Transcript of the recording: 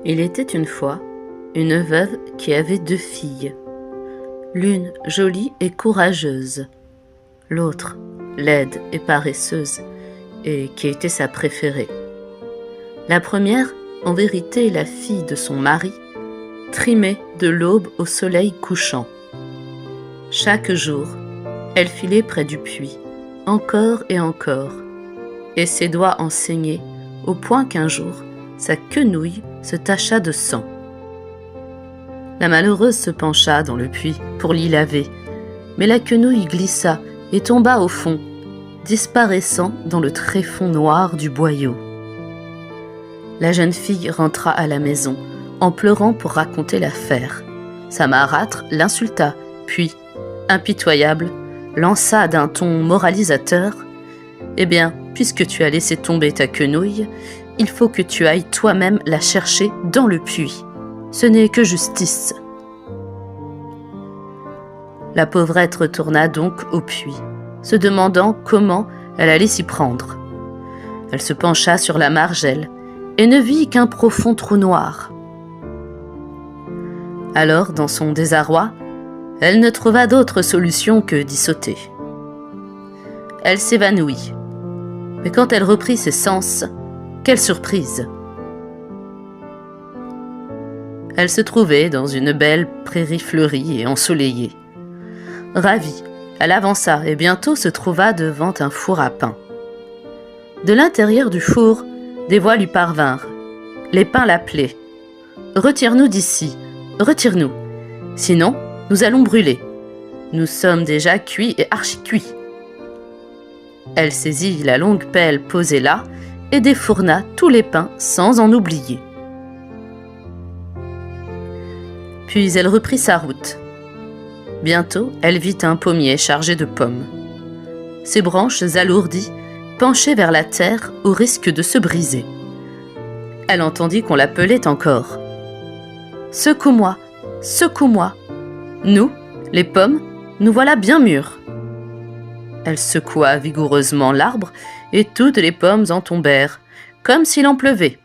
Il était une fois une veuve qui avait 2 filles, l'une jolie et courageuse, l'autre laide et paresseuse, et qui était sa préférée. La première, en vérité la fille de son mari, trimait de l'aube au soleil couchant. Chaque jour, elle filait près du puits, encore et encore, et ses doigts en saignaient, au point qu'un jour, sa quenouille se tacha de sang. La malheureuse se pencha dans le puits pour l'y laver, mais la quenouille glissa et tomba au fond, disparaissant dans le tréfonds noir du boyau. La jeune fille rentra à la maison, en pleurant pour raconter l'affaire. Sa marâtre l'insulta, puis, impitoyable, lança d'un ton moralisateur « Eh bien, puisque tu as laissé tomber ta quenouille, il faut que tu ailles toi-même la chercher dans le puits. Ce n'est que justice. » La pauvrette retourna donc au puits, se demandant comment elle allait s'y prendre. Elle se pencha sur la margelle et ne vit qu'un profond trou noir. Alors, dans son désarroi, elle ne trouva d'autre solution que d'y sauter. Elle s'évanouit, mais quand elle reprit ses sens, quelle surprise! Elle se trouvait dans une belle prairie fleurie et ensoleillée. Ravie, elle avança et bientôt se trouva devant un four à pain. De l'intérieur du four, des voix lui parvinrent. Les pains l'appelaient. « Retire-nous d'ici, retire-nous, sinon nous allons brûler. Nous sommes déjà cuits et archi-cuits. » Elle saisit la longue pelle posée là et défourna tous les pains sans en oublier. Puis elle reprit sa route. Bientôt, elle vit un pommier chargé de pommes. Ses branches alourdies penchaient vers la terre au risque de se briser. Elle entendit qu'on l'appelait encore. « Secoue-moi, secoue-moi. Nous, les pommes, nous voilà bien mûres. » Elle secoua vigoureusement l'arbre et toutes les pommes en tombèrent, comme s'il en pleuvait.